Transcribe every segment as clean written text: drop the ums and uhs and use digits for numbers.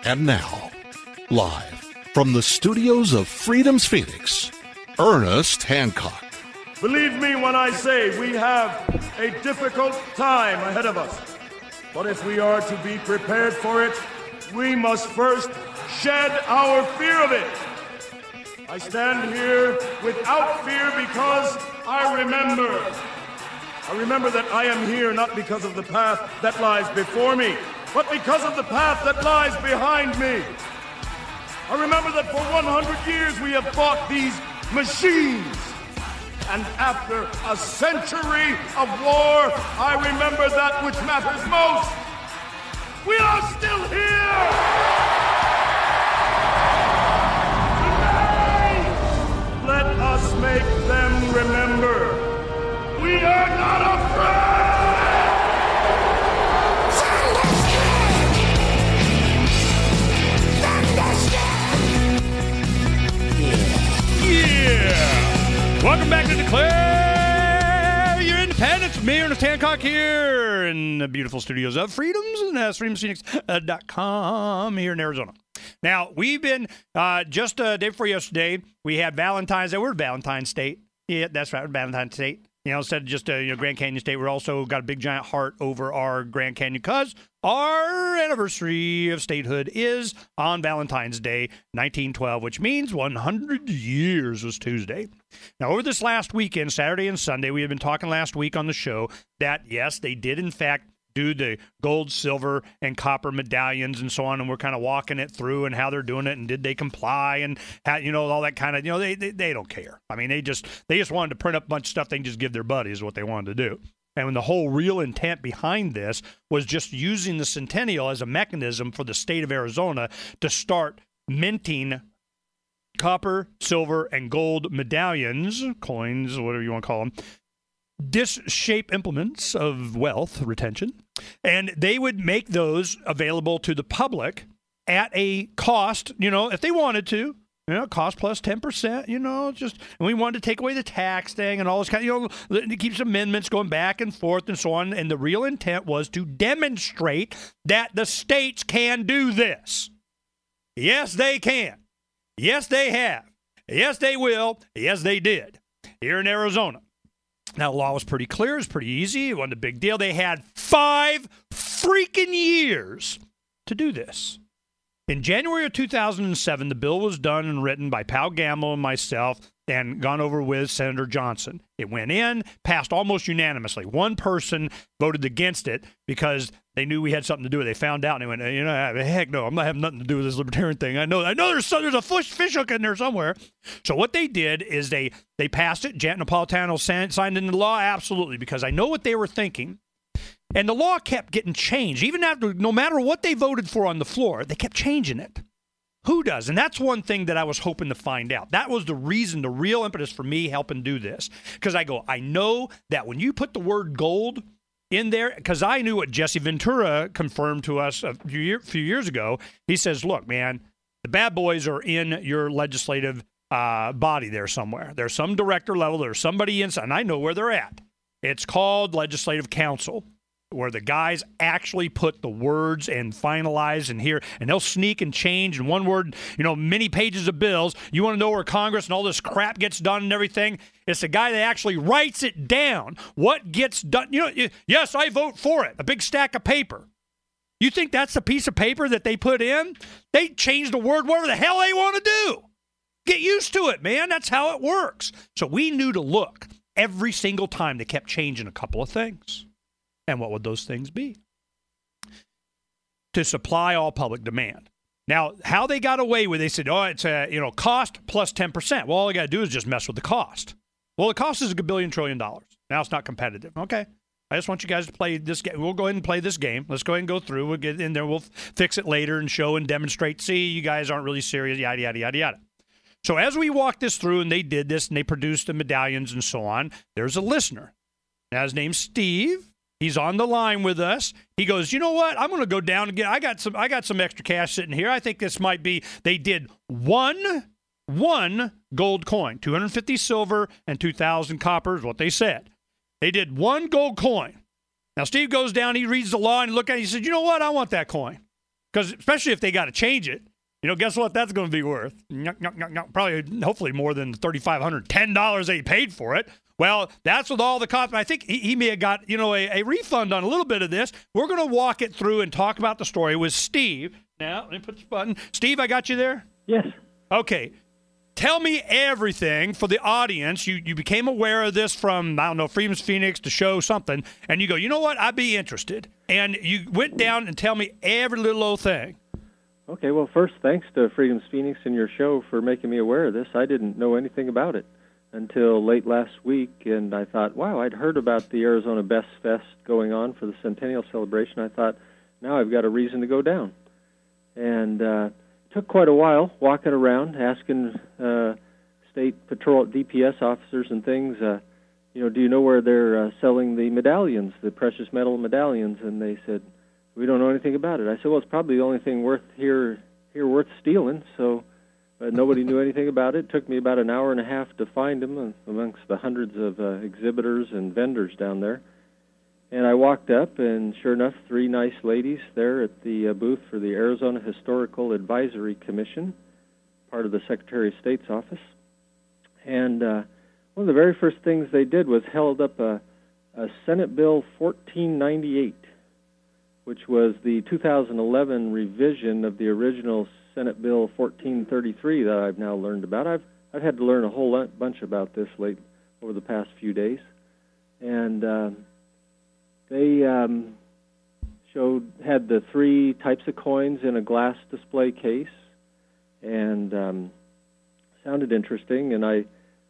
And now, live from the studios of Freedom's Phoenix, Ernest Hancock. Believe me when I say we have a difficult time ahead of us. But if we are to be prepared for it, we must first shed our fear of it. I stand here without fear because I remember that I am here not because of the path that lies before me, but because of the path that lies behind me. I remember that for 100 years we have fought these machines. And after a century of war, I remember that which matters most. We are still here! Today, let us make them remember. We are not afraid! Yeah! Welcome back to Declare Your Independence with me, Ernest Hancock, here in the beautiful studios of Freedoms and freedomsphoenix.com here in Arizona. Now, we've been, just a day before yesterday, we had Valentine's Day. We're Valentine's State. Yeah, that's right, Valentine's State. You know, instead of just Grand Canyon State, we're also got a big giant heart over our Grand Canyon because our anniversary of statehood is on Valentine's Day, 1912, which means 100 years was Tuesday. Now, over this last weekend, Saturday and Sunday, we had been talking last week on the show that, yes, they did, in fact, do the gold, silver, and copper medallions and so on, and we're kind of walking it through and how they're doing it, and did they comply, and how, you know, all that kind of, you know, they don't care. I mean, they just wanted to print up a bunch of stuff they can just give their buddies what they wanted to do. And when the whole real intent behind this was just using the Centennial as a mechanism for the state of Arizona to start minting copper, silver, and gold medallions, coins, whatever you want to call them, dish-shaped implements of wealth retention, and they would make those available to the public at a cost, you know, if they wanted to, you know, cost plus 10%, you know, just, and we wanted to take away the tax thing and all this kind of, you know, it keeps amendments going back and forth and so on, and the real intent was to demonstrate that the states can do this. Yes, they can. Yes, they have. Yes, they will. Yes, they did. Here in Arizona. Now, the law was pretty clear. It was pretty easy. It wasn't a big deal. They had 5 freaking years to do this. In January of 2007, the bill was done and written by Pal Gamble and myself and gone over with Senator Johnson. It went in, passed almost unanimously. One person voted against it because they knew we had something to do with it. They found out and they went, you know, heck no, I'm not having nothing to do with this libertarian thing. I know there's a fish hook in there somewhere. So what they did is they passed it. Jan Napolitano signed into law, absolutely, because I know what they were thinking. And the law kept getting changed. Even after, no matter what they voted for on the floor, they kept changing it. Who does? And that's one thing that I was hoping to find out. That was the reason, the real impetus for me helping do this. Because I know that when you put the word gold in there, because I knew what Jesse Ventura confirmed to us a few years ago. He says, look, man, the bad boys are in your legislative body there somewhere. There's some director level. There's somebody inside, and I know where they're at. It's called Legislative Council, where the guys actually put the words and finalize and hear, and they'll sneak and change in one word, you know, many pages of bills. You want to know where Congress and all this crap gets done and everything? It's the guy that actually writes it down. What gets done? You know, yes, I vote for it. A big stack of paper. You think that's the piece of paper that they put in? They change the word whatever the hell they want to do. Get used to it, man. That's how it works. So we knew to look every single time. They kept changing a couple of things. And what would those things be? To supply all public demand. Now, how they got away with it, they said, oh, it's a cost plus 10%. Well, all you got to do is just mess with the cost. Well, the cost is $1 billion trillion. Now it's not competitive. Okay. I just want you guys to play this game. We'll go ahead and play this game. Let's go ahead and go through. We'll get in there. We'll fix it later and show and demonstrate. See, you guys aren't really serious, yada, yada, yada, yada. So as we walked this through and they did this and they produced the medallions and so on, there's a listener. Now, his name's Steve. He's on the line with us. He goes, you know what? I'm going to go down and get. I got some extra cash sitting here. I think this might be. They did one gold coin, 250 silver and 2,000 copper is what they said. They did one gold coin. Now Steve goes down. He reads the law and look at it. He said, you know what? I want that coin. Because especially if they got to change it, guess what that's going to be worth? Probably, hopefully more than $3,500, $10 that he paid for it. Well, that's with all the cost. I think he may have got, a refund on a little bit of this. We're going to walk it through and talk about the story with Steve. Now, let me put this button. Steve, I got you there? Yes. Okay. Tell me everything for the audience. You became aware of this from, I don't know, Freedom's Phoenix to show something, and you go, you know what, I'd be interested. And you went down and tell me every little old thing. Okay, well, first, thanks to Freedom's Phoenix and your show for making me aware of this. I didn't know anything about it until late last week, and I thought, wow, I'd heard about the Arizona Best Fest going on for the Centennial celebration. I thought, now I've got a reason to go down. And took quite a while walking around, asking state patrol DPS officers and things, do you know where they're selling the medallions, the precious metal medallions? And they said, we don't know anything about it. I said, well, it's probably the only thing worth stealing. So nobody knew anything about it. It took me about an hour and a half to find them amongst the hundreds of exhibitors and vendors down there. And I walked up, and sure enough, 3 nice ladies there at the booth for the Arizona Historical Advisory Commission, part of the Secretary of State's office. And one of the very first things they did was held up a Senate Bill 1498, which was the 2011 revision of the original Senate Bill 1433 that I've now learned about. I've had to learn a whole bunch about this over the past few days. And they had the 3 types of coins in a glass display case, and sounded interesting. And I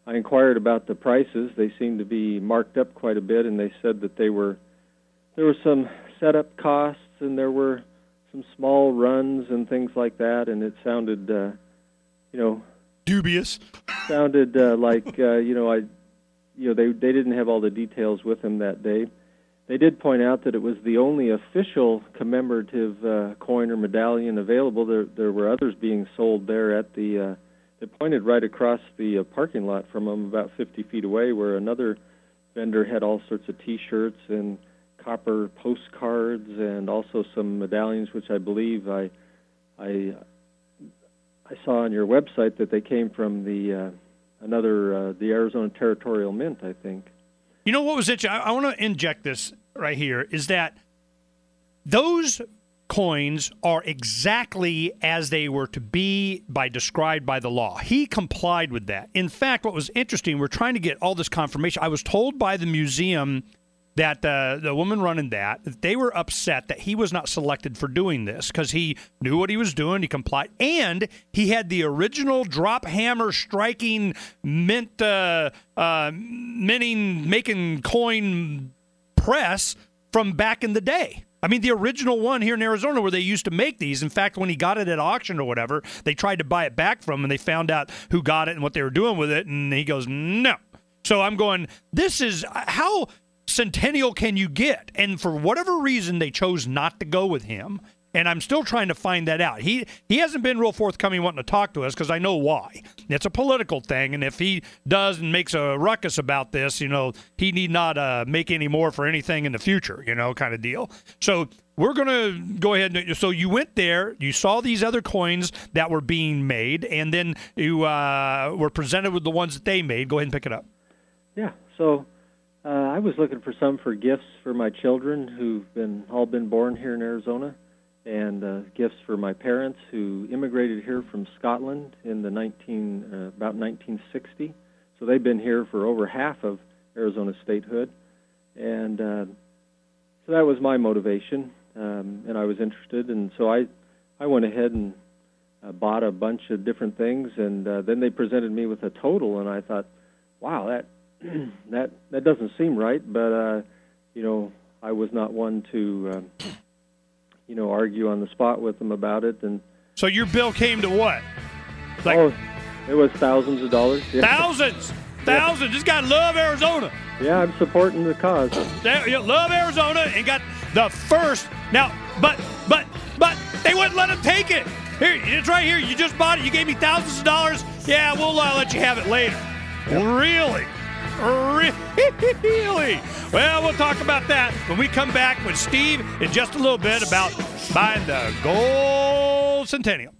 inquired about the prices. They seemed to be marked up quite a bit, and they said that there were some setup costs, and there were some small runs and things like that. And it sounded, dubious. Sounded like they didn't have all the details with them that day. They did point out that it was the only official commemorative coin or medallion available. There were others being sold there at the. They pointed right across the parking lot from them, about 50 feet away, where another vendor had all sorts of T-shirts and copper postcards and also some medallions, which I believe I saw on your website that they came from the Arizona Territorial Mint, I think. You know what was interesting? I want to inject this right here, is that those coins are exactly as they were to be described by the law. He complied with that. In fact, what was interesting, we're trying to get all this confirmation. I was told by the museum that the woman running that they were upset that he was not selected for doing this because he knew what he was doing, he complied, and he had the original drop hammer striking making coin press from back in the day. I mean, the original one here in Arizona where they used to make these. In fact, when he got it at auction or whatever, they tried to buy it back from him, and they found out who got it and what they were doing with it, and he goes, no. So I'm going, this is how Centennial can you get? And for whatever reason, they chose not to go with him. And I'm still trying to find that out. He hasn't been real forthcoming wanting to talk to us because I know why. It's a political thing, and if he does and makes a ruckus about this, he need not make any more for anything in the future, kind of deal. So we're going to go ahead. So you went there, you saw these other coins that were being made, and then you were presented with the ones that they made. Go ahead and pick it up. Yeah, so I was looking for some for gifts for my children who've all been born here in Arizona, and gifts for my parents who immigrated here from Scotland in the about 1960. So they've been here for over half of Arizona statehood, and so that was my motivation, and I was interested, and so I went ahead and bought a bunch of different things, and then they presented me with a total, and I thought, wow, that doesn't seem right, but I was not one to argue on the spot with them about it. And so your bill came to what? It was thousands of dollars. Yeah. Thousands. This guy love Arizona. Yeah, I'm supporting the cause. Love Arizona and got the first. Now, but they wouldn't let him take it. Here, it's right here. You just bought it. You gave me thousands of dollars. Yeah, we'll let you have it later. Yep. Really? Well, we'll talk about that when we come back with Steve in just a little bit about buying the gold Centennial.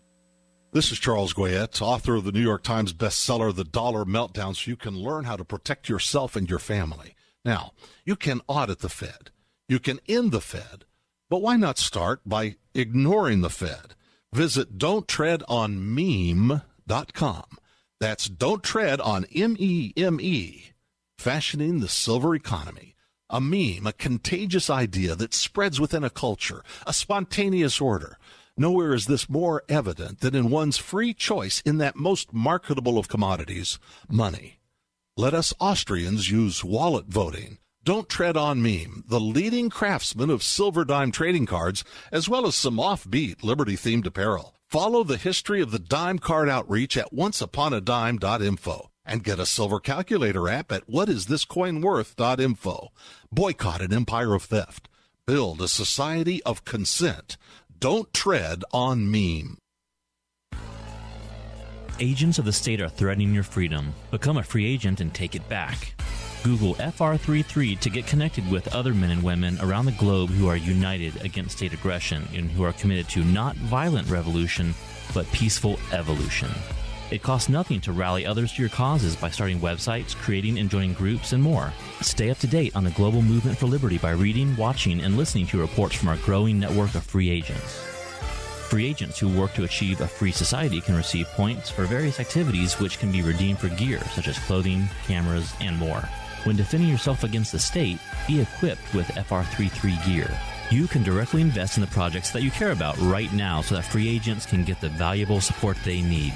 This is Charles Goyette, author of the New York Times bestseller, The Dollar Meltdown, so you can learn how to protect yourself and your family. Now, you can audit the Fed. You can end the Fed. But why not start by ignoring the Fed? Visit don'ttreadonmeme.com. That's Don't Tread on M-E-M-E, fashioning the silver economy. A meme, a contagious idea that spreads within a culture, a spontaneous order. Nowhere is this more evident than in one's free choice in that most marketable of commodities, money. Let us Austrians use wallet voting. Don't Tread on Meme, the leading craftsman of silver dime trading cards, as well as some offbeat Liberty-themed apparel. Follow the history of the dime card outreach at onceuponadime.info and get a silver calculator app at whaisthiscoinworth.info. Boycott an empire of theft. Build a society of consent. Don't tread on meme. Agents of the state are threatening your freedom. Become a free agent and take it back. Google FR33 to get connected with other men and women around the globe who are united against state aggression and who are committed to not violent revolution, but peaceful evolution. It costs nothing to rally others to your causes by starting websites, creating and joining groups, and more. Stay up to date on the global movement for liberty by reading, watching, and listening to reports from our growing network of free agents. Free agents who work to achieve a free society can receive points for various activities which can be redeemed for gear, such as clothing, cameras, and more. When defending yourself against the state, be equipped with FR33 gear. You can directly invest in the projects that you care about right now so that free agents can get the valuable support they need.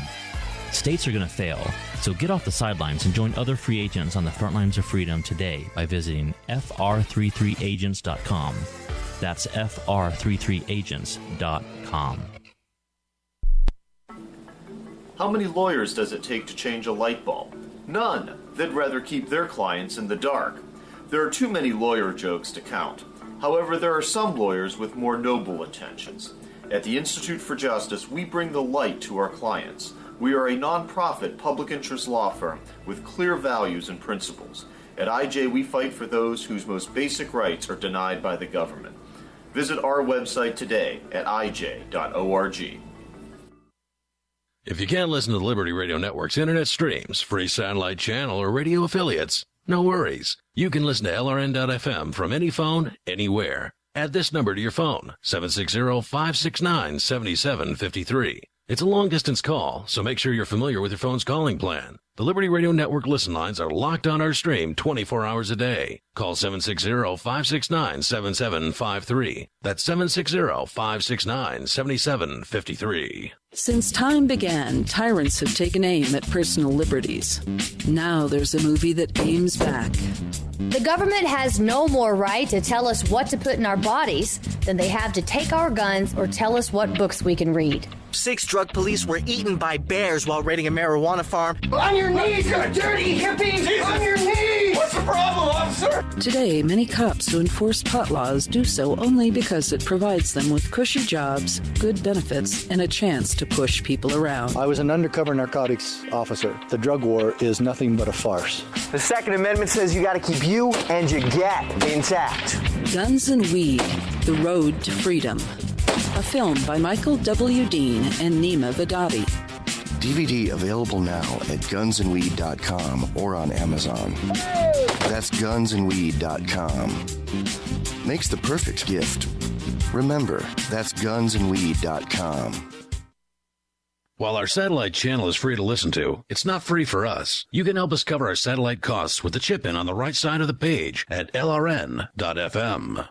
States are going to fail, so get off the sidelines and join other free agents on the front lines of freedom today by visiting fr33agents.com. That's fr33agents.com. How many lawyers does it take to change a light bulb? None. They'd rather keep their clients in the dark. There are too many lawyer jokes to count. However, there are some lawyers with more noble intentions. At the Institute for Justice, we bring the light to our clients. We are a non-profit public interest law firm with clear values and principles. At IJ, we fight for those whose most basic rights are denied by the government. Visit our website today at ij.org. If you can't listen to the Liberty Radio Network's internet streams, free satellite channel, or radio affiliates, no worries. You can listen to LRN.FM from any phone, anywhere. Add this number to your phone, 760-569-7753. It's a long-distance call, so make sure you're familiar with your phone's calling plan. The Liberty Radio Network listen lines are locked on our stream 24 hours a day. Call 760-569-7753. That's 760-569-7753. Since time began, tyrants have taken aim at personal liberties. Now there's a movie that aims back. The government has no more right to tell us what to put in our bodies than they have to take our guns or tell us what books we can read. 6 drug police were eaten by bears while raiding a marijuana farm. On your knees, you dirty hippie! Jesus. On your knees! What's the problem, officer? Today, many cops who enforce pot laws do so only because it provides them with cushy jobs, good benefits, and a chance to push people around. I was an undercover narcotics officer. The drug war is nothing but a farce. The Second Amendment says you got to keep you and your get intact. Guns and Weed, The Road to Freedom. A film by Michael W. Dean and Nima Vadati. DVD available now at gunsandweed.com or on Amazon. That's gunsandweed.com. Makes the perfect gift. Remember, that's gunsandweed.com. While our satellite channel is free to listen to, it's not free for us. You can help us cover our satellite costs with the chip-in on the right side of the page at lrn.fm.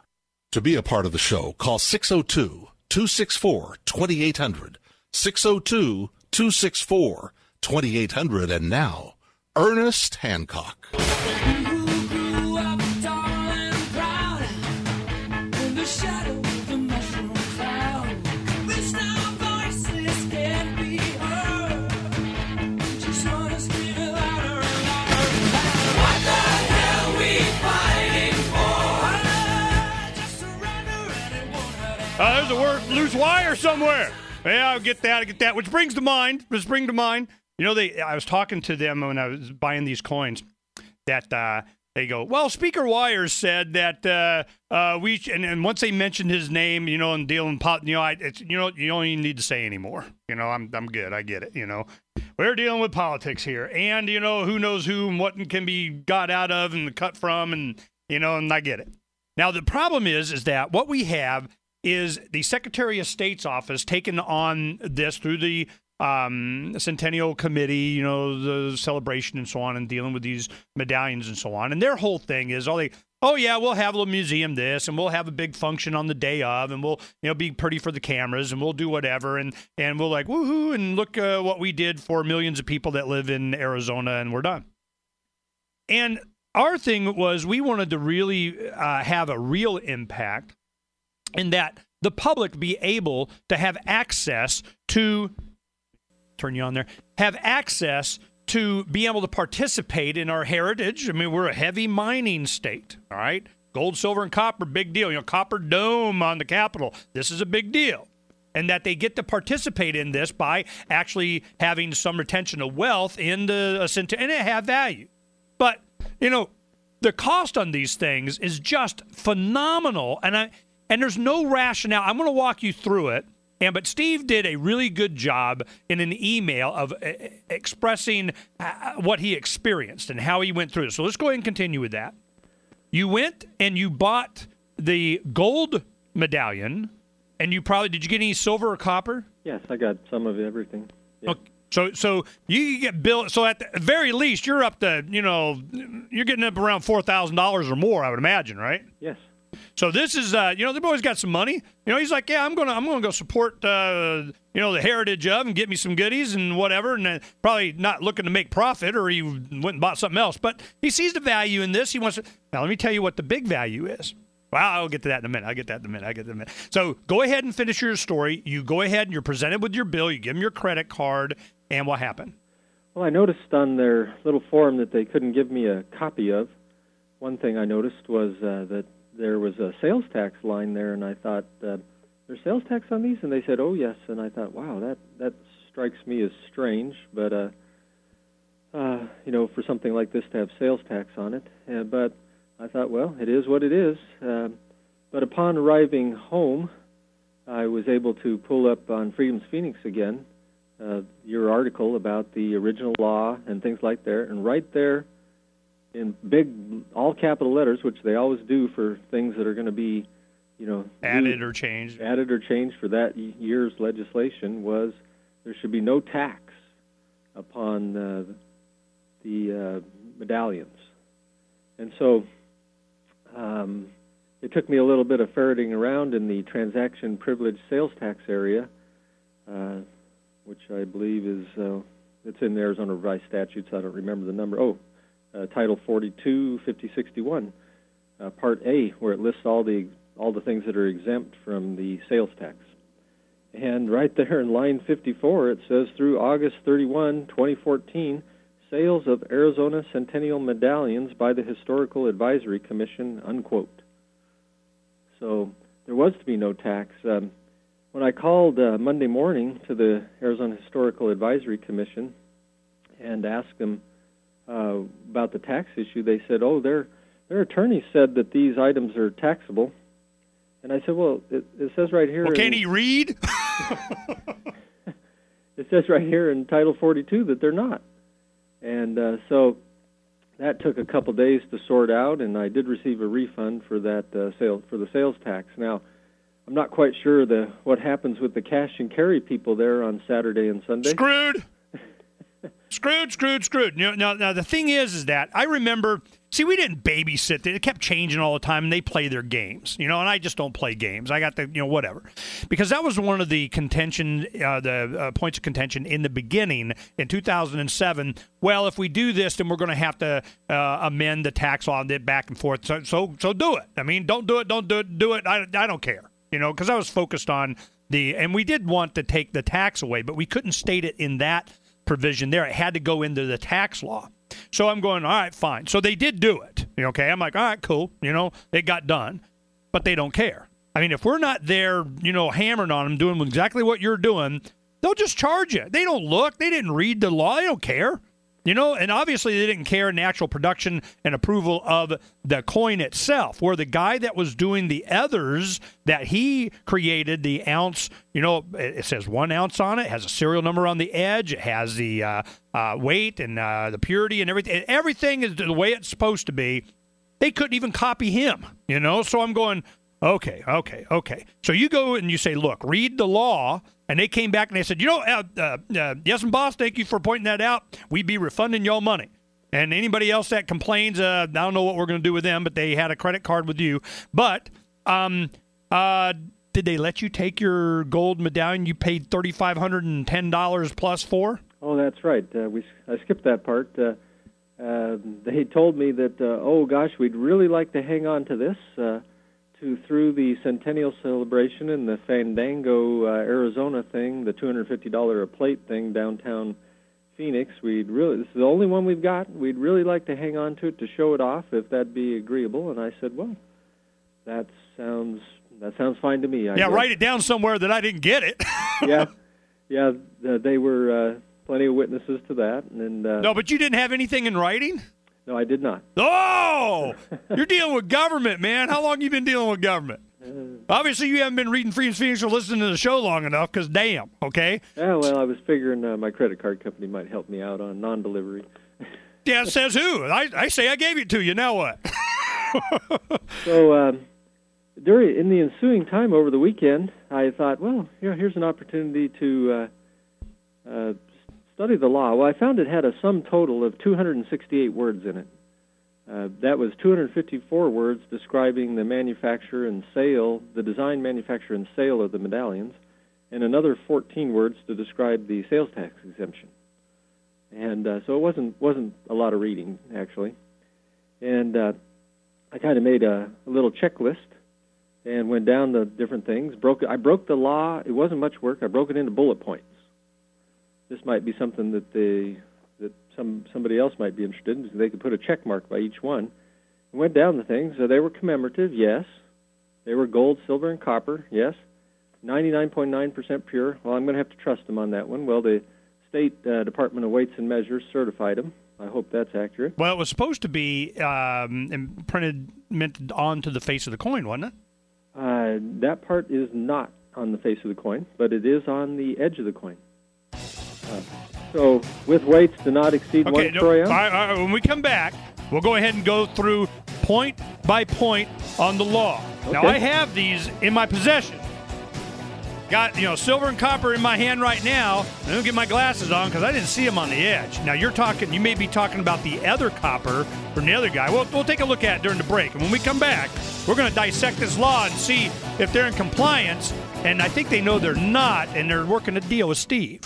To be a part of the show, call 602-264-2800. 602-264-2800. And now, Ernest Hancock. There's a loose wire somewhere. Yeah, I'll get that. Which brings to mind. You know, I was talking to them when I was buying these coins that They go, well, Speaker Wires said that and once they mentioned his name, and dealing you don't even need to say anymore. I'm good. I get it. We're dealing with politics here, and who knows who and what can be got out of and cut from, and and I get it. Now the problem is that what we have is the Secretary of State's office taking on this through the Centennial Committee, the celebration and so on, and dealing with these medallions and so on. And their whole thing is, we'll have a little museum this, and we'll have a big function on the day of, and we'll, be pretty for the cameras, and we'll do whatever, and we'll like, woohoo, and look what we did for millions of people that live in Arizona, and we're done. And our thing was we wanted to really have a real impact in that the public be able to have access to have access to be able to participate in our heritage. I mean, we're a heavy mining state, all right? Gold, silver, and copper, big deal. Copper dome on the Capitol. This is a big deal. And that they get to participate in this by actually having some retention of wealth in the and it have value. But, the cost on these things is just phenomenal. And there's no rationale. I'm going to walk you through it. But Steve did a really good job in an email of expressing what he experienced and how he went through it. So let's go ahead and continue with that. You went and you bought the gold medallion, and did you get any silver or copper? Yes, I got some of everything. Yeah. Okay. So you get billed. So at the very least, you're up to, you're getting up around $4,000 or more, I would imagine, right? Yes. So this is, they've always got some money. He's like, yeah, I'm gonna go support, the heritage of and get me some goodies and whatever, and probably not looking to make profit, or he went and bought something else. But he sees the value in this. He wants to. Now let me tell you what the big value is. Well, I'll get to that in a minute. So go ahead and finish your story. You go ahead and you're presented with your bill. You give them your credit card, and what happened? Well, I noticed on their little form that they couldn't give me a copy of. One thing I noticed was that there was a sales tax line there, and I thought, there's sales tax on these? And they said, oh, yes. And I thought, wow, that strikes me as strange, but, for something like this to have sales tax on it. But I thought, well, it is what it is. But upon arriving home, I was able to pull up on Freedom's Phoenix again, your article about the original law and things like that, and right there, in big, all capital letters, which they always do for things that are going to be, added or changed for that year's legislation, was there should be no tax upon the medallions. And so it took me a little bit of ferreting around in the transaction privilege sales tax area, which I believe is it's in the Arizona Revised Statutes. I don't remember the number. Title 42, 5061, Part A, where it lists all the things that are exempt from the sales tax. And right there in line 54, it says, through August 31, 2014, sales of Arizona Centennial medallions by the Historical Advisory Commission, unquote. So there was to be no tax. When I called Monday morning to the Arizona Historical Advisory Commission and asked them about the tax issue, they said, oh, their attorney said that these items are taxable. And I said, well, it says right here... Well, can he read? It says right here in Title 42 that they're not. And so that took a couple days to sort out, and I did receive a refund for that for the sales tax. Now, I'm not quite sure what happens with the cash and carry people there on Saturday and Sunday. Screwed. Now, the thing is that I remember, we didn't babysit. It kept changing all the time, and they play their games, and I just don't play games. I got whatever. Because that was one of the contention, the points of contention in the beginning in 2007. Well, if we do this, then we're going to have to amend the tax law and it back and forth. So do it. I mean, don't do it. Do it. I don't care, because I was focused on and we did want to take the tax away, but we couldn't state it in that provision there. It had to go into the tax law. So I'm going, all right, fine. So they did do it. Okay, I'm like, all right, cool. It got done, but they don't care. I mean, if we're not there, hammering on them, doing exactly what you're doing, they'll just charge you. They don't look. They didn't read the law. They don't care. You know, and obviously they didn't care in the actual production and approval of the coin itself, where the guy that was doing the others that he created, the ounce, you know, it says 1 ounce on it, has a serial number on the edge, it has the weight and the purity and everything. Everything is the way it's supposed to be. They couldn't even copy him, you know? So I'm going, okay. So you go and you say, look, read the law. And they came back and they said, you know, yes, and boss, thank you for pointing that out. We'd be refunding y'all money. And anybody else that complains, I don't know what we're going to do with them, but they had a credit card with you. But did they let you take your gold medallion you paid $3,510 plus for? Oh, that's right. I skipped that part. They told me that, oh, gosh, we'd really like to hang on to this through the Centennial celebration and the Fandango, Arizona thing, the $250 a plate thing downtown Phoenix. This is the only one we've got. We'd really like to hang on to it to show it off, if that'd be agreeable. And I said, well, that sounds fine to me. I guess. Write it down somewhere that I didn't get it. yeah. They were plenty of witnesses to that. And no, but you didn't have anything in writing? No, I did not. Oh! You're dealing with government, man. How long you been dealing with government? Obviously, you haven't been reading Freedom's Phoenix or listening to the show long enough, because damn, okay? Yeah, well, I was figuring my credit card company might help me out on non-delivery. Yeah, says who? I say I gave it to you. Now what? So, in the ensuing time over the weekend, I thought, well, here's an opportunity to study the law. Well, I found it had a sum total of 268 words in it. That was 254 words describing the manufacture and sale, the design, manufacture, and sale of the medallions, and another 14 words to describe the sales tax exemption. And so it wasn't a lot of reading, actually. And I kind of made a little checklist and went down the different things. I broke the law. It wasn't much work. I broke it into bullet points. This might be something that somebody else might be interested in. They could put a check mark by each one. And went down the things. So they were commemorative, yes. They were gold, silver, and copper, yes. 99.9% pure. Well, I'm going to have to trust them on that one. Well, the State Department of Weights and Measures certified them. I hope that's accurate. Well, it was supposed to be minted onto the face of the coin, wasn't it? That part is not on the face of the coin, but it is on the edge of the coin. So, with weights to not exceed 1 troy ounce? When we come back, we'll go ahead and go through point by point on the law. Okay. Now, I have these in my possession. Got, silver and copper in my hand right now. I don't get my glasses on because I didn't see them on the edge. Now, you may be talking about the other copper from the other guy. We'll take a look at it during the break. And when we come back, we're going to dissect this law and see if they're in compliance. And I think they know they're not, and they're working a deal with Steve.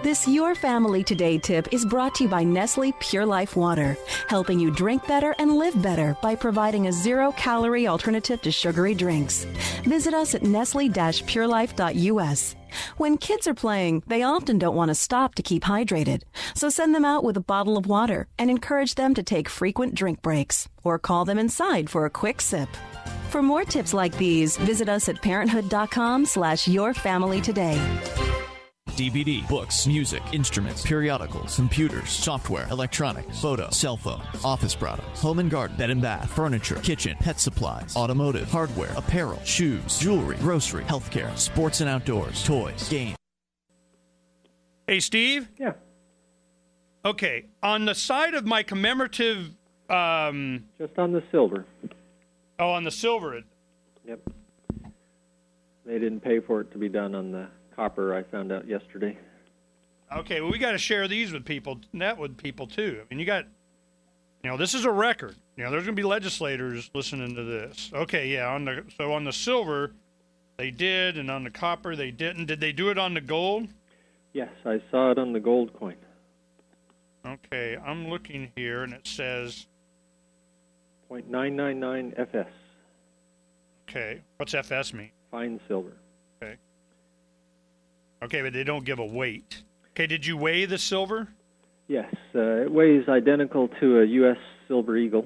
This Your Family Today tip is brought to you by Nestle Pure Life Water, helping you drink better and live better by providing a zero-calorie alternative to sugary drinks. Visit us at nestle-purelife.us. When kids are playing, they often don't want to stop to keep hydrated. So send them out with a bottle of water and encourage them to take frequent drink breaks or call them inside for a quick sip. For more tips like these, visit us at parenthood.com/yourfamilytoday. DVD, books, music, instruments, periodicals, computers, software, electronics, photo, cell phone, office products, home and garden, bed and bath, furniture, kitchen, pet supplies, automotive, hardware, apparel, shoes, jewelry, grocery, healthcare, sports and outdoors, toys, games. Hey, Steve? Yeah. Okay, on the side of my commemorative... Just on the silver. Oh, on the silver. Yep. They didn't pay for it to be done on the copper, I found out yesterday. Okay, well, we got to share these with people, too. I mean, this is a record. There's going to be legislators listening to this. Okay, yeah, on the silver, they did, and on the copper, they didn't. Did they do it on the gold? Yes, I saw it on the gold coin. Okay, I'm looking here, and it says... 0.999 FS. Okay, what's FS mean? Fine silver. Okay, but they don't give a weight. Okay, did you weigh the silver? Yes, it weighs identical to a U.S. Silver Eagle.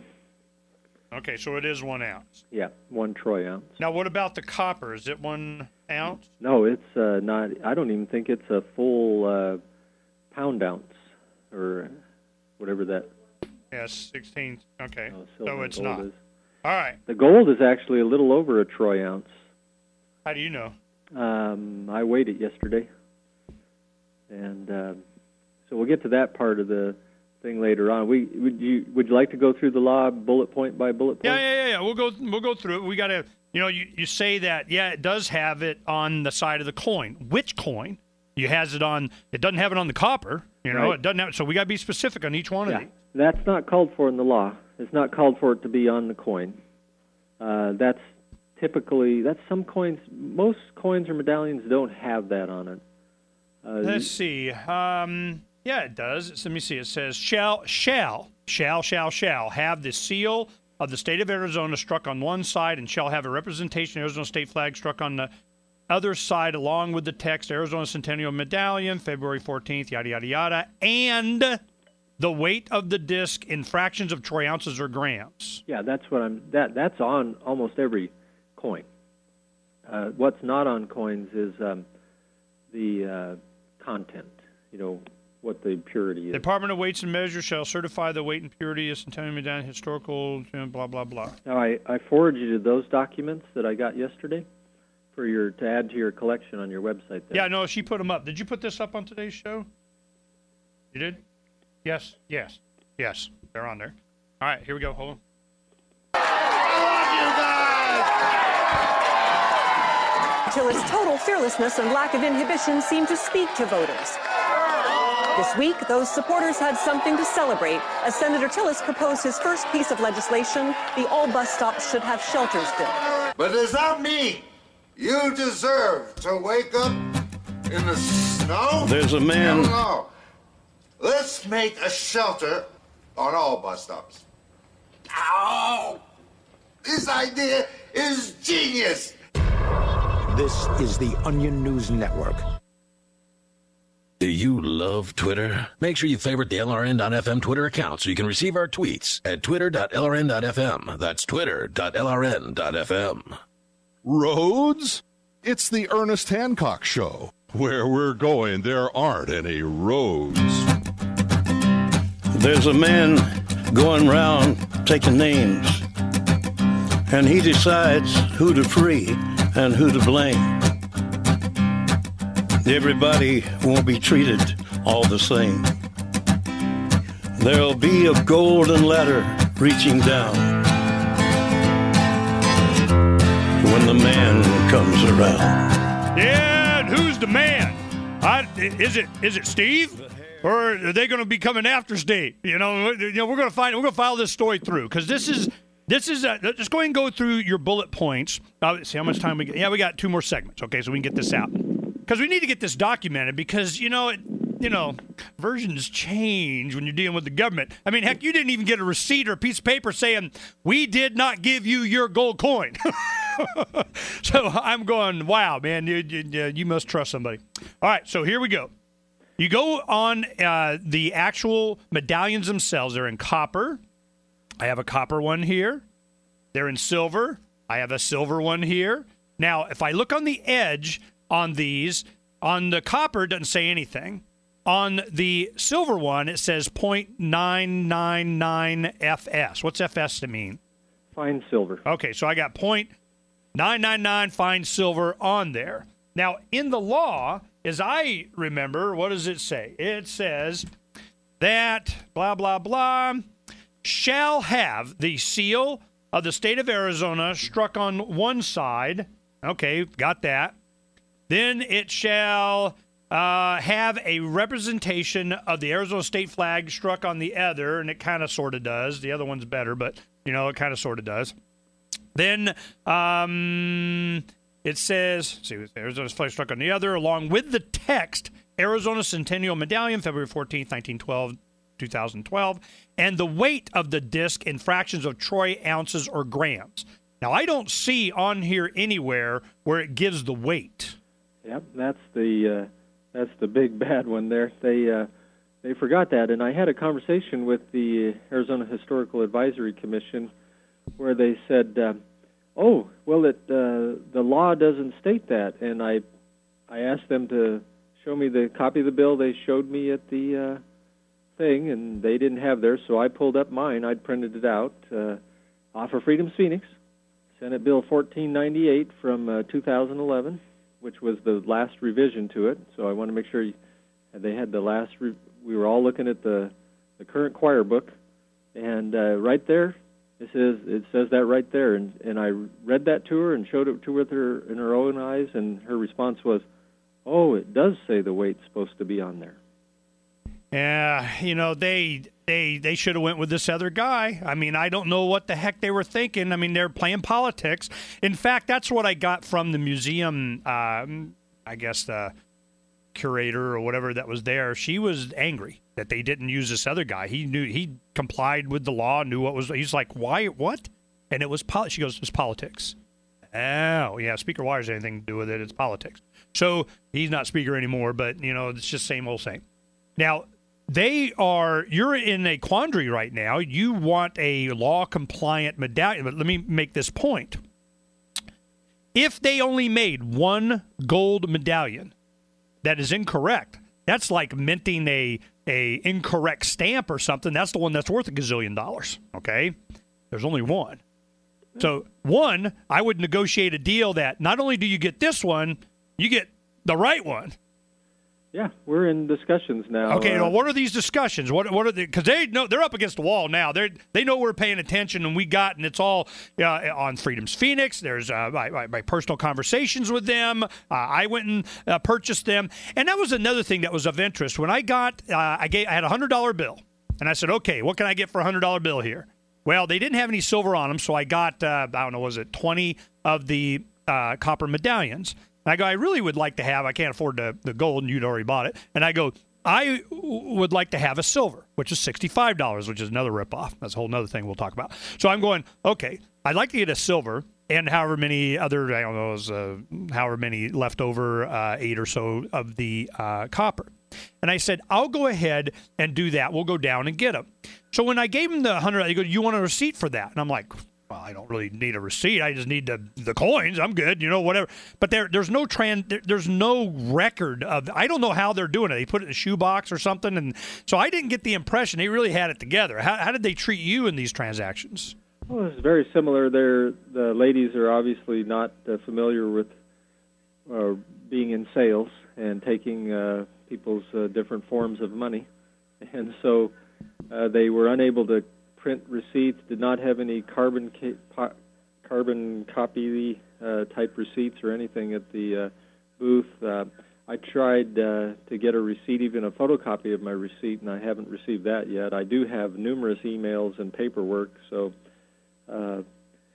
Okay, so it is 1 ounce. Yeah, 1 troy ounce. Now, what about the copper? Is it 1 ounce? No, it's not. I don't even think it's a full pound ounce. or whatever that. Yeah, 16. Okay, silver so it's and gold not. is. All right. The gold is actually a little over a troy ounce. How do you know? I weighed it yesterday, and so we'll get to that part of the thing later on. Would you like to go through the law bullet point by bullet point? Yeah. We'll go through it. We got to, you say that, it does have it on the side of the coin. Which coin? It doesn't have it on the copper. Right. It doesn't have. So we got to be specific on each one of these. That's not called for in the law. It's not called for it to be on the coin. That's some coins. Most coins or medallions don't have that on it. Let's see. Yeah, it does. Let me see. It says shall have the seal of the state of Arizona struck on one side and shall have a representation of Arizona state flag struck on the other side along with the text Arizona Centennial Medallion, February 14th, yada, yada, yada, and the weight of the disc in fractions of troy ounces or grams. Yeah, that's that's on almost every coin. What's not on coins is the content, what the purity is. The Department of Weights and Measures shall certify the weight and purity of Centennial Medallion, historical, blah, blah, blah. Now, I forwarded you those documents that I got yesterday to add to your collection on your website there. Yeah, no, she put them up. Did you put this up on today's show? You did? Yes. They're on there. All right, here we go. Hold on. Till its total fearlessness and lack of inhibition seemed to speak to voters. This week, those supporters had something to celebrate as Senator Tillis proposed his first piece of legislation, the All Bus Stops Should Have Shelters bill. But does that mean you deserve to wake up in the snow? There's a man... No. Let's make a shelter on all bus stops. Ow! This idea is genius! This is the Onion News Network. Do you love Twitter? Make sure you favorite the LRN.FM Twitter account so you can receive our tweets at twitter.lrn.fm. That's twitter.lrn.fm. Roads? It's the Ernest Hancock Show. Where we're going, there aren't any roads. There's a man going around taking names, and he decides who to free and who to blame. Everybody won't be treated all the same. There'll be a golden ladder reaching down when the man comes around. Yeah, and who's the man? Is it Steve? Or are they going to be coming after Steve? We're going to file this story through because this is just go ahead and go through your bullet points. See how much time we get. Yeah, we got 2 more segments. Okay, so we can get this out because we need to get this documented because versions change when you're dealing with the government. I mean, heck, you didn't even get a receipt or a piece of paper saying we did not give you your gold coin. So I'm going, wow, man, you must trust somebody. All right, so here we go. You go on the actual medallions themselves. They're in copper. I have a copper one here. They're in silver. I have a silver one here. Now, if I look on the edge on these, on the copper, it doesn't say anything. On the silver one, it says 0.999 FS. What's FS to mean? Fine silver. Okay, so I got 0.999 fine silver on there. Now, in the law, as I remember, what does it say? It says that blah, blah, blah, shall have the seal of the state of Arizona struck on one side. Okay, got that. Then it shall have a representation of the Arizona state flag struck on the other, and it kind of sort of does. The other one's better, but, it kind of sort of does. Then it says, Arizona's flag struck on the other, along with the text, Arizona Centennial Medallion, February 14th, 2012, and the weight of the disc in fractions of troy ounces or grams. Now, I don't see on here anywhere where it gives the weight. Yep, that's the big bad one there. They forgot that, and I had a conversation with the Arizona Historical Advisory Commission where they said, "Oh, well, the law doesn't state that." And I asked them to show me the copy of the bill they showed me at the thing, and they didn't have theirs, so I pulled up mine. I'd printed it out off of Freedom's Phoenix, Senate Bill 1498 from 2011, which was the last revision to it. So I want to make sure they had the last. We were all looking at the current choir book, and right there, it says that right there. And I read that to her and showed it to her in her own eyes, and her response was, "Oh, it does say the weight's supposed to be on there." Yeah, they should have went with this other guy. I mean, I don't know what the heck they were thinking. I mean, they're playing politics. In fact, that's what I got from the museum, I guess the curator or whatever that was there. She was angry that they didn't use this other guy. He complied with the law, knew what was. He's like, why, what? And it was, she goes, it's politics. Oh, yeah, Speaker Wires has anything to do with it. It's politics. So he's not Speaker anymore, but, it's just same old same. Now, you're in a quandary right now. You want a law-compliant medallion, but let me make this point. If they only made one gold medallion that is incorrect, that's like minting a incorrect stamp or something. That's the one that's worth $1 gazillion, okay? There's only one. So, one, I would negotiate a deal that not only do you get this one, you get the right one. Yeah, we're in discussions now. Okay, well, what are these discussions? What are they? Because they know they're up against the wall now. They know we're paying attention, and and it's all on Freedom's Phoenix. There's my personal conversations with them. I went and purchased them, and that was another thing that was of interest. When I got, I had a $100 bill, and I said, okay, what can I get for a $100 bill here? Well, they didn't have any silver on them, so I got I don't know, was it 20 of the copper medallions. And I go, I really would like to have, I can't afford the gold, and you'd already bought it. And I go, I would like to have a silver, which is $65, which is another ripoff. That's a whole other thing we'll talk about. So I'm going, okay, I'd like to get a silver and however many other, I don't know, however many left over, 8 or so of the copper. And I said, I'll go ahead and do that. We'll go down and get them. So when I gave him the 100, he goes, you want a receipt for that? And I'm like, well, I don't really need a receipt. I just need the coins. I'm good, whatever. But there's no record of. I don't know how they're doing it. They put it in a shoebox or something, and so I didn't get the impression they really had it together. How did they treat you in these transactions? Well, it's very similar. The ladies are obviously not familiar with being in sales and taking people's different forms of money, and so they were unable to print receipts, did not have any carbon copy type receipts or anything at the booth. I tried to get a receipt, even a photocopy of my receipt, and I haven't received that yet. I do have numerous emails and paperwork, so... So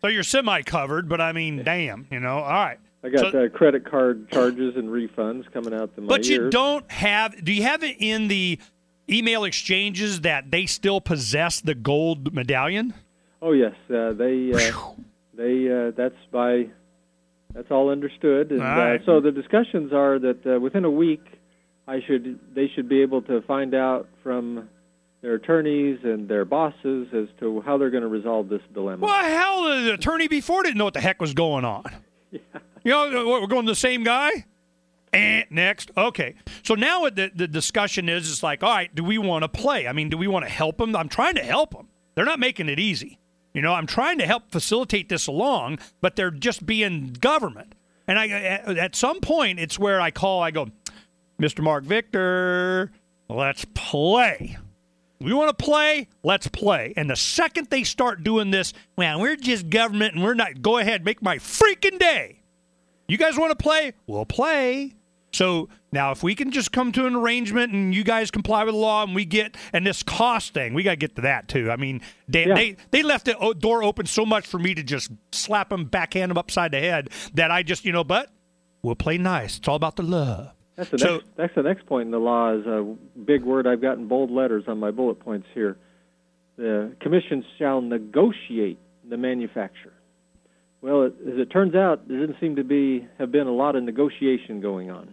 you're semi-covered, but I mean, damn, all right. I got credit card charges and refunds coming out to my But you ears. do you have it in the email exchanges that they still possess the gold medallion? Oh yes, that's all understood. And, all right. So the discussions are that within a week, they should be able to find out from their attorneys and their bosses as to how they're going to resolve this dilemma. Well, hell, the attorney before didn't know what the heck was going on. Yeah. We're going to the same guy? Next. Okay. So now the discussion is, it's like, all right, do we want to play? I mean, do we want to help them? I'm trying to help them. They're not making it easy. I'm trying to help facilitate this along, but they're just being government. And at some point, it's where I go, Mr. Mark Victor, let's play. We want to play, let's play. And the second they start doing this, well, we're just government and we're not, go ahead, make my freaking day. You guys want to play? We'll play. So now if we can just come to an arrangement and you guys comply with the law and this cost thing, we got to get to that too. I mean, damn, they left the door open so much for me to just slap them, backhand them upside the head that I just, but we'll play nice. It's all about the love. That's the next point in the law is a big word I've got in bold letters on my bullet points here. The commission shall negotiate the manufacturer. Well, as it turns out, there didn't seem to have been a lot of negotiation going on.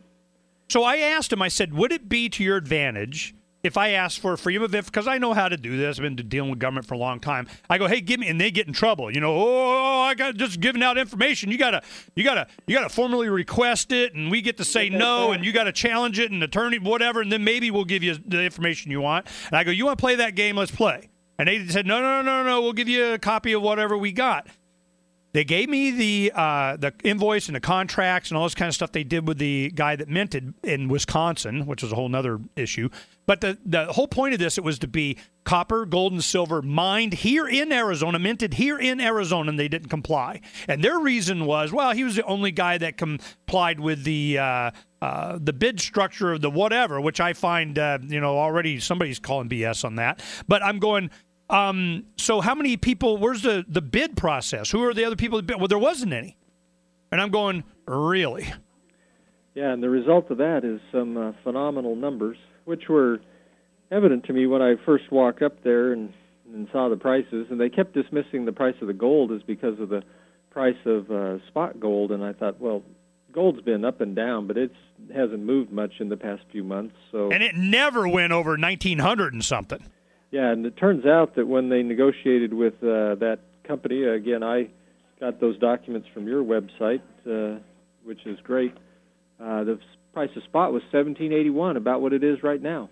So I asked him, I said, would it be to your advantage if I ask for freedom of information, because I know how to do this, I've been dealing with government for a long time. I go, hey, give me, and they get in trouble. I got just giving out information. You gotta formally request it, and we get to say no, and you got to challenge it, and attorney, whatever, and then maybe we'll give you the information you want. And I go, you want to play that game? Let's play. And they said, no, we'll give you a copy of whatever we got. They gave me the invoice and the contracts and all this kind of stuff they did with the guy that minted in Wisconsin, which was a whole other issue. But the whole point of this, it was to be copper, gold, and silver mined here in Arizona, minted here in Arizona, and they didn't comply. And their reason was, well, he was the only guy that complied with the bid structure of the whatever, which I find, already somebody's calling BS on that. But I'm going... so how many people, where's the bid process? Who are the other people that bid? Well, there wasn't any. And I'm going, really? Yeah, and the result of that is some phenomenal numbers, which were evident to me when I first walked up there and saw the prices. And they kept dismissing the price of the gold as because of the price of spot gold. And I thought, well, gold's been up and down, but it hasn't moved much in the past few months. And it never went over 1,900 and something. Yeah, and it turns out that when they negotiated with that company, again, I got those documents from your website, which is great. The price of spot was $1,781, about what it is right now.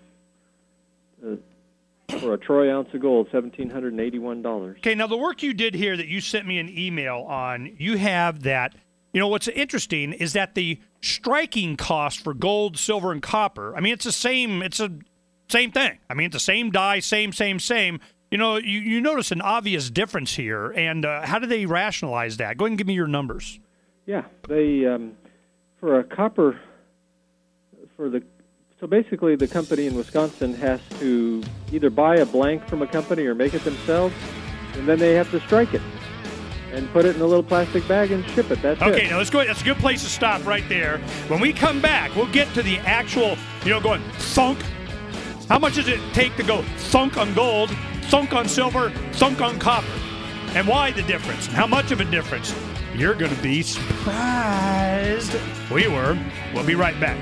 For a troy ounce of gold, $1,781. Okay, now the work you did here that you sent me an email on, you have that. What's interesting is that the striking cost for gold, silver, and copper, I mean, it's the same. It's a same thing. I mean, it's the same die, same. You notice an obvious difference here, and how do they rationalize that? Go ahead and give me your numbers. Yeah, they for a copper so basically the company in Wisconsin has to either buy a blank from a company or make it themselves, and then they have to strike it and put it in a little plastic bag and ship it. That's okay, it. Now let's go. That's a good place to stop right there. When we come back, we'll get to the actual, going thunk. How much does it take to go thunk on gold, thunk on silver, thunk on copper? And why the difference? And how much of a difference? You're going to be surprised. We were. We'll be right back.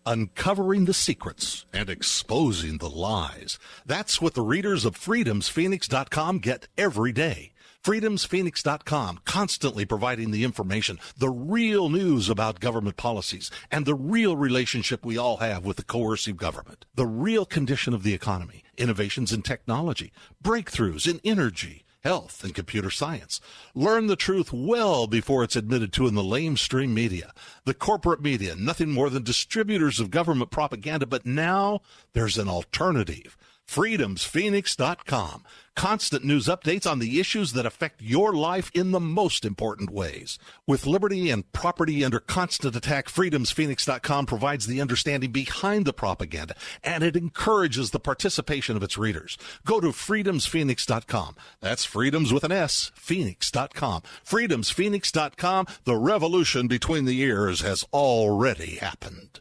Uncovering the secrets and exposing the lies. That's what the readers of freedomsphoenix.com get every day. freedomsphoenix.com, constantly providing the information, the real news about government policies, and the real relationship we all have with the coercive government, the real condition of the economy, innovations in technology, breakthroughs in energy, health, and computer science. Learn the truth well before it's admitted to in the lamestream media. The corporate media, nothing more than distributors of government propaganda, but now there's an alternative. freedomsphoenix.com. Constant news updates on the issues that affect your life in the most important ways. With liberty and property under constant attack, freedomsphoenix.com provides the understanding behind the propaganda, and it encourages the participation of its readers. Go to freedomsphoenix.com. That's freedoms with an S, phoenix.com. freedomsphoenix.com. The revolution between the ears has already happened.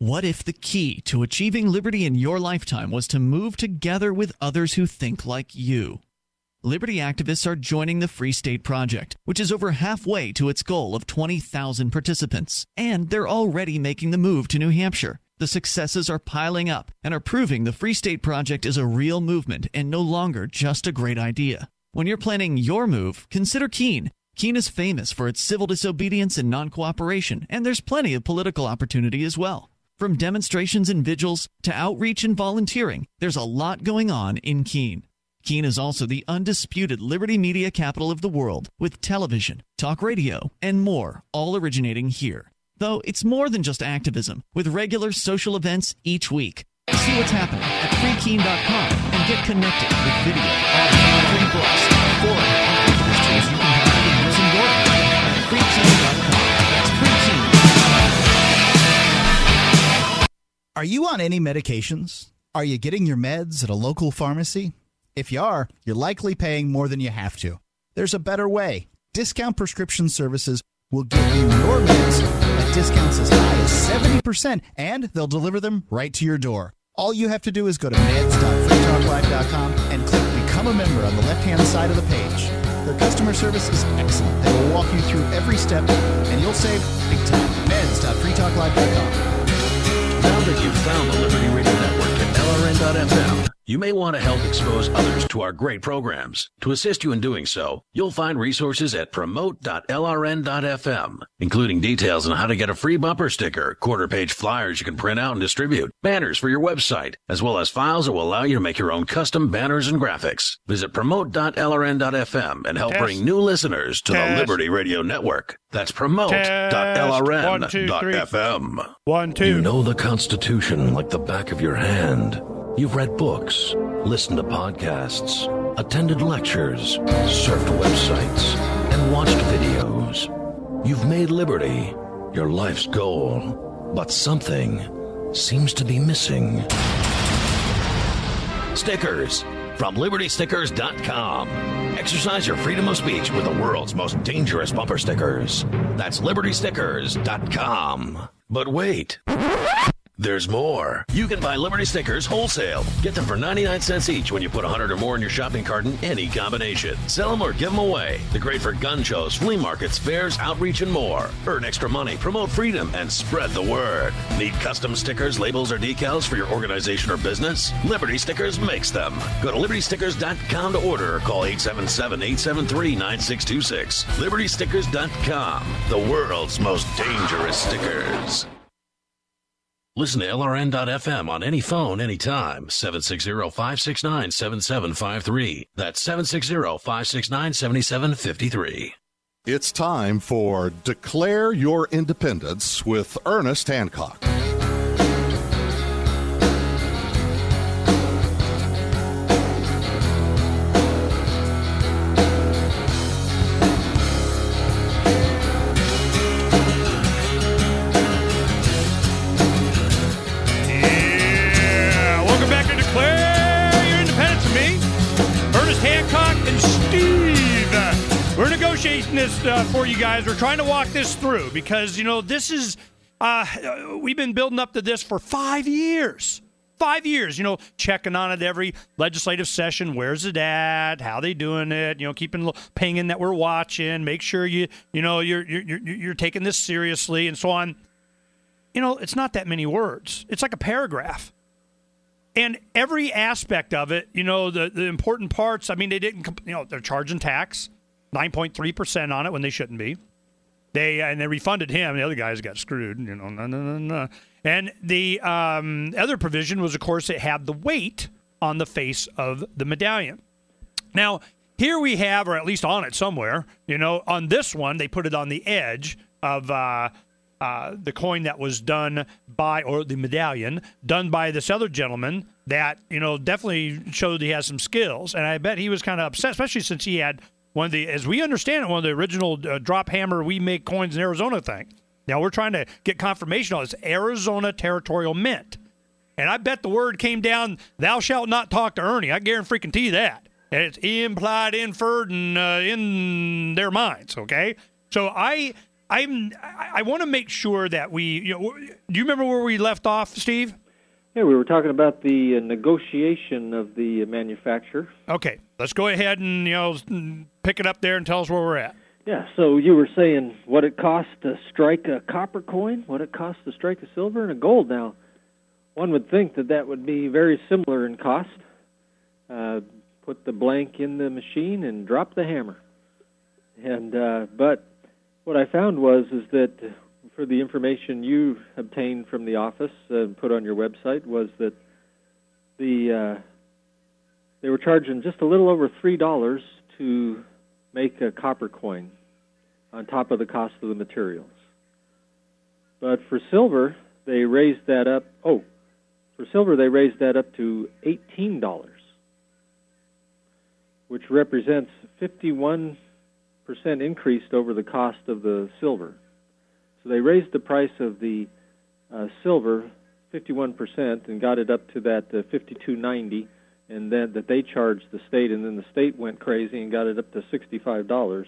What if the key to achieving liberty in your lifetime was to move together with others who think like you? Liberty activists are joining the Free State Project, which is over halfway to its goal of 20,000 participants. And they're already making the move to New Hampshire. The successes are piling up and are proving the Free State Project is a real movement and no longer just a great idea. When you're planning your move, consider Keene. Keene is famous for its civil disobedience and non-cooperation, and there's plenty of political opportunity as well. From demonstrations and vigils to outreach and volunteering, there's a lot going on in Keene. Keene is also the undisputed liberty media capital of the world, with television, talk radio, and more, all originating here. Though it's more than just activism, with regular social events each week. See what's happening at freekeene.com and get connected with video, audio, free books, forum, and activist tools you can download and use in your area at freekeene.com. That's freekeene.com. Are you on any medications? Are you getting your meds at a local pharmacy? If you are, you're likely paying more than you have to. There's a better way. Discount Prescription Services will give you your meds at discounts as high as 70%, and they'll deliver them right to your door. All you have to do is go to meds.freetalklive.com and click Become a Member on the left-hand side of the page. Their customer service is excellent. They will walk you through every step, and you'll save big time. Meds.freetalklive.com. Now that LRN.FM. You may want to help expose others to our great programs. To assist you in doing so, you'll find resources at promote.lrn.fm, including details on how to get a free bumper sticker, quarter-page flyers you can print out and distribute, banners for your website, as well as files that will allow you to make your own custom banners and graphics. Visit promote.lrn.fm and help bring new listeners to the Liberty Radio Network. That's promote.lrn.fm. 1, 2. You know the Constitution like the back of your hand. You've read books, listened to podcasts, attended lectures, surfed websites, and watched videos. You've made liberty your life's goal, but something seems to be missing. Stickers from LibertyStickers.com. Exercise your freedom of speech with the world's most dangerous bumper stickers. That's LibertyStickers.com. But wait. There's more. You can buy Liberty stickers wholesale. Get them for 99 cents each when you put 100 or more in your shopping cart in any combination. Sell them or give them away. They're great for gun shows, flea markets, fairs, outreach, and more. Earn extra money, promote freedom, and spread the word. Need custom stickers, labels, or decals for your organization or business? Liberty Stickers makes them. Go to LibertyStickers.com to order or call 877-873-9626. LibertyStickers.com, the world's most dangerous stickers. Listen to LRN.FM on any phone, anytime. 760-569-7753. That's 760-569-7753. It's time for Declare Your Independence with Ernest Hancock. This for you guys. We're trying to walk this through because, this is, we've been building up to this for 5 years. 5 years, checking on it every legislative session. Where's it at? How they doing it? Keeping pinging that we're watching. Make sure you're taking this seriously and so on. It's not that many words. It's like a paragraph. And every aspect of it, the important parts, they didn't, they're charging tax. 9.3% on it when they shouldn't be. They refunded him. The other guys got screwed. No. And the other provision was, of course, it had the weight on the face of the medallion. Now, here we have, or at least on it somewhere, on this one, they put it on the edge of the coin that was done by, or the medallion, done by this other gentleman that, definitely showed he has some skills. And I bet he was kind of upset, especially since he had one of the, as we understand it, one of the original drop hammer, we make coins in Arizona thing. Now, we're trying to get confirmation on this Arizona Territorial Mint. And I bet the word came down, thou shalt not talk to Ernie. I guarantee you that. And it's implied, inferred, and in their minds, okay? So I want to make sure that we, do you remember where we left off, Steve? Yeah, we were talking about the negotiation of the manufacturer. Okay, let's go ahead and pick it up there and tell us where we're at. Yeah, so you were saying what it costs to strike a copper coin, what it costs to strike a silver and a gold. Now, one would think that would be very similar in cost. Put the blank in the machine and drop the hammer. And but what I found is that for the information you obtained from the office and put on your website was that they were charging just a little over $3 to make a copper coin on top of the cost of the materials. But for silver, they raised that up. To $18, which represents 51% increase over the cost of the silver. So they raised the price of the silver 51% and got it up to that $52.90, and then that they charged the state, and then the state went crazy and got it up to $65,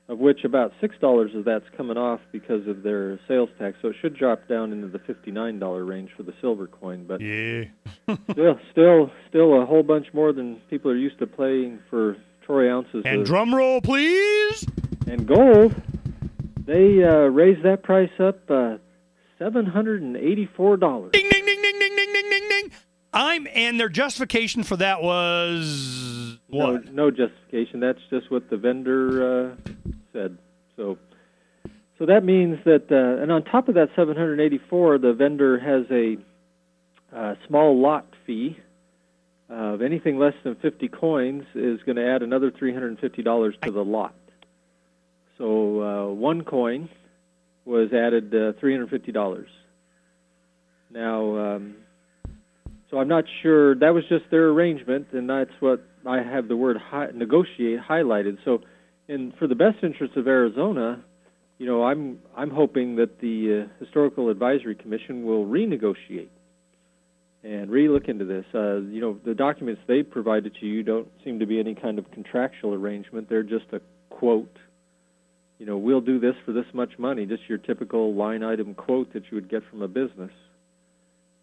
of which about $6 of that's coming off because of their sales tax. So it should drop down into the $59 range for the silver coin. But yeah, still a whole bunch more than people are used to paying for troy ounces. And drum roll, please. And gold. They raised that price up $784. Ding, ding, ding, ding, ding, ding, ding, ding, ding. And their justification for that was what? No justification. That's just what the vendor said. So that means that, and on top of that 784, the vendor has a small lot fee of anything less than 50 coins is going to add another $350 to the lot. So one coin was added $350. Now, so I'm not sure. That was just their arrangement, and that's what I have the word negotiate highlighted. So, for the best interests of Arizona, I'm hoping that the Historical Advisory Commission will renegotiate and re-look into this. The documents they provided to you don't seem to be any kind of contractual arrangement. They're just a quote. We'll do this for this much money, just your typical line item quote that you would get from a business.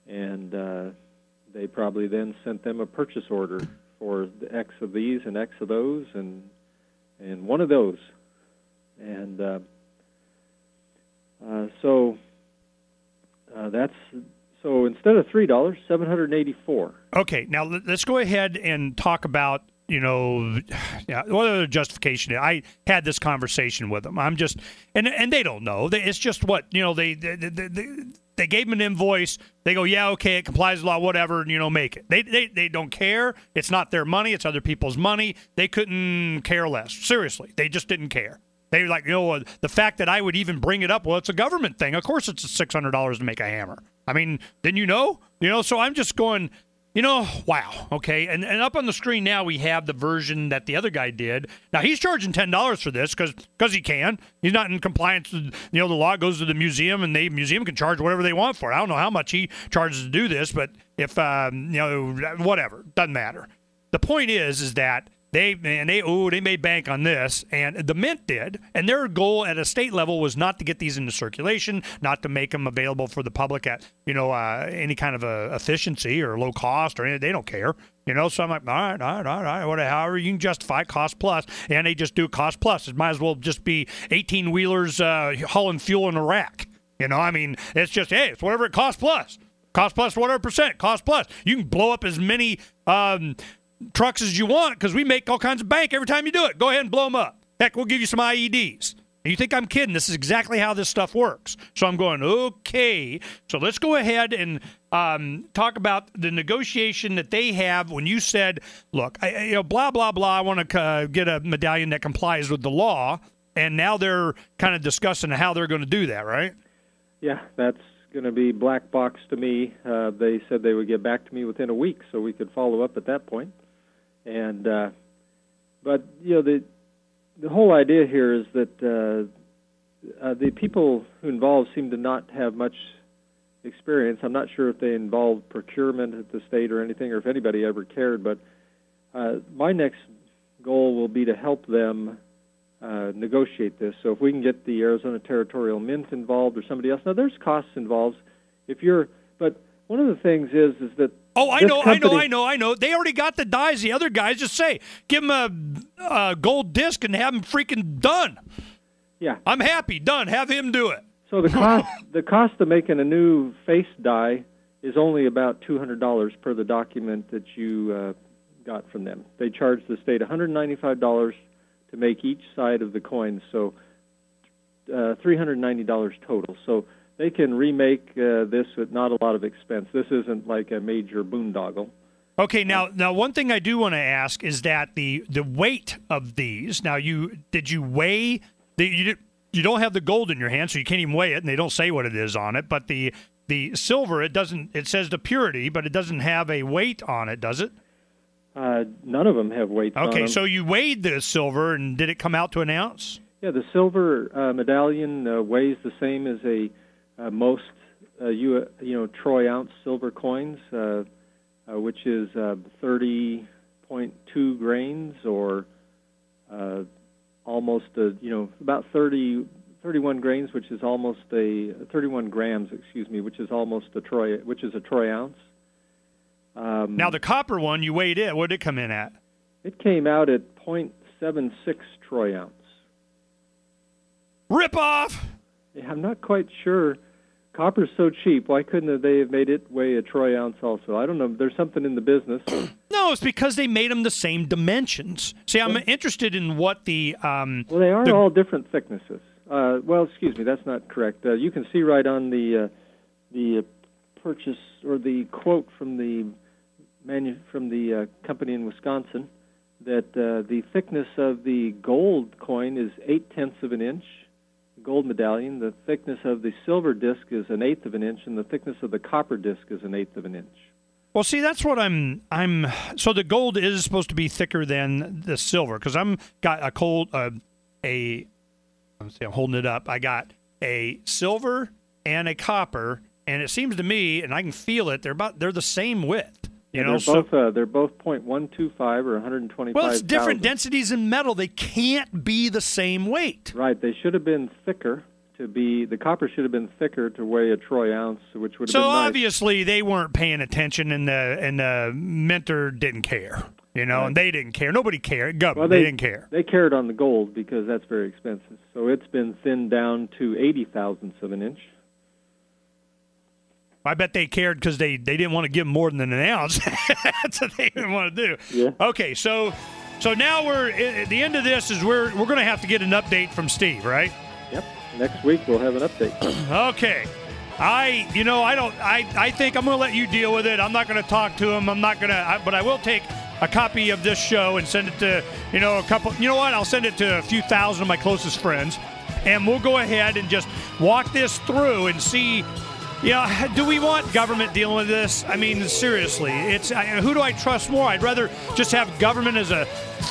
And they probably then sent them a purchase order for the X of these and X of those and one of those. And so instead of $3, $784. Okay, now let's go ahead and talk about what other justification. I had this conversation with them. I'm just and they don't know. It's just what they gave them an invoice. They go, yeah, okay, it complies with law, whatever, make it. They don't care. It's not their money. It's other people's money. They couldn't care less. Seriously, they just didn't care. They were like, the fact that I would even bring it up, well, it's a government thing. Of course it's $600 to make a hammer. I mean, didn't so I'm just going, wow, okay. And up on the screen now we have the version that the other guy did. Now, he's charging $10 for this because he can. He's not in compliance with, the law goes to the museum, and the museum can charge whatever they want for it. I don't know how much he charges to do this, but if, whatever, doesn't matter. The point is that they made bank on this, and the Mint did, and their goal at a state level was not to get these into circulation, not to make them available for the public at any kind of efficiency or low cost or anything. They don't care, So I'm like, all right, whatever. However you can justify cost plus, and they just do cost plus. It might as well just be 18-wheelers hauling fuel in a rack. It's just it's whatever it costs plus whatever percent cost plus. You can blow up as many trucks as you want because we make all kinds of bank every time you do it. Go ahead and blow them up. Heck, we'll give you some IEDs. You think I'm kidding? This is exactly how this stuff works. So I'm going, okay. So let's go ahead and talk about the negotiation that they have when you said, look, blah, blah, blah, I want to get a medallion that complies with the law. And now they're kind of discussing how they're going to do that, right? Yeah, that's going to be black box to me. They said they would get back to me within a week so we could follow up at that point. And but the whole idea here is that the people who involved seem to not have much experience. I'm not sure if they involved procurement at the state or anything, or if anybody ever cared. But my next goal will be to help them negotiate this. So if we can get the Arizona Territorial Mint involved or somebody else. Now there's costs involved. But one of the things is that. Oh, I know. They already got the dies. The other guys just say, give them a gold disc and have them freaking done. Yeah. I'm happy. Done. Have him do it. So the cost of making a new face die is only about $200 per the document that you got from them. They charge the state $195 to make each side of the coin, so $390 total. So they can remake this at not a lot of expense. This isn't like a major boondoggle. Okay, now one thing I do want to ask is that the weight of these. Now, did you weigh? You don't have the gold in your hand, so you can't even weigh it, and they don't say what it is on it. But the silver, it doesn't. It says the purity, but it doesn't have a weight on it, does it? None of them have weights on them. Okay, so you weighed the silver, and did it come out to an ounce? Yeah, the silver medallion weighs the same as most troy ounce silver coins, which is 30.2 grains, or almost about 31 grains, which is almost 31 grams, which is almost a troy ounce. Now the copper one, you weighed it. What did it come in at? It came out at 0.76 troy ounce. Rip off. Yeah, I'm not quite sure copper's so cheap, why couldn't they have made it weigh a troy ounce also? I don't know. There's something in the business. No, it's because they made them the same dimensions. See, I'm interested in what the... well, they are all different thicknesses. Well, excuse me, that's not correct. You can see right on the purchase or the quote from the company in Wisconsin that the thickness of the gold coin is 0.8 of an inch. Gold medallion. The thickness of the silver disc is 1/8 of an inch, and the thickness of the copper disc is 1/8 of an inch. Well, see, that's what I'm. So the gold is supposed to be thicker than the silver because I'm holding it up. I got a silver and a copper, and it seems to me, and I can feel it. They're the same width. They're both 0.125 or 125. Well, it's different densities in metal. They can't be the same weight. Right. They should have been thicker the copper should have been thicker to weigh a troy ounce, which would have been nice. So obviously they weren't paying attention, and the mentor didn't care. Right. And they didn't care. Nobody cared. Government, they didn't care. They cared on the gold because that's very expensive. So it's been thinned down to 80 thousandths of an inch. I bet they cared because they didn't want to give more than an ounce. That's what they didn't want to do. Yeah. Okay, so now we're at the end of this. Is we're going to have to get an update from Steve, right? Yep. Next week we'll have an update. Okay. I think I'm going to let you deal with it. I'm not going to talk to him. But I will take a copy of this show and send it to a couple. You know what? I'll send it to a few thousand of my closest friends, and we'll go ahead and just walk this through and see. Do we want government dealing with this? I mean, seriously, who do I trust more? I'd rather just have government as a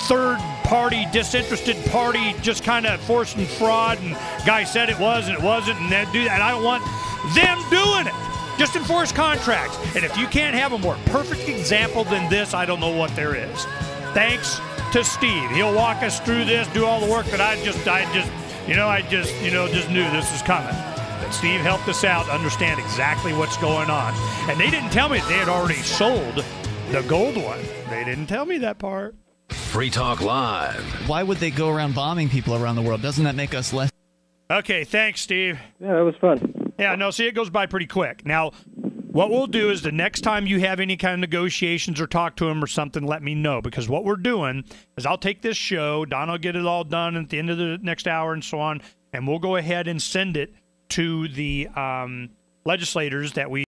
third-party, disinterested party, just kind of forcing fraud, and guy said it was and it wasn't, and then do that. And I don't want them doing it. Just enforce contracts. And if you can't have a more perfect example than this, I don't know what there is. Thanks to Steve. He'll walk us through this, do all the work that I just knew this was coming. Steve helped us out understand exactly what's going on. And they didn't tell me they had already sold the gold one. They didn't tell me that part. Free Talk Live. Why would they go around bombing people around the world? Doesn't that make us less? Okay, thanks, Steve. Yeah, that was fun. Yeah, no, see, it goes by pretty quick. Now, what we'll do is the next time you have any kind of negotiations or talk to him or something, let me know. Because what we're doing is I'll take this show, Don will get it all done at the end of the next hour and so on, and we'll go ahead and send it to the legislators that we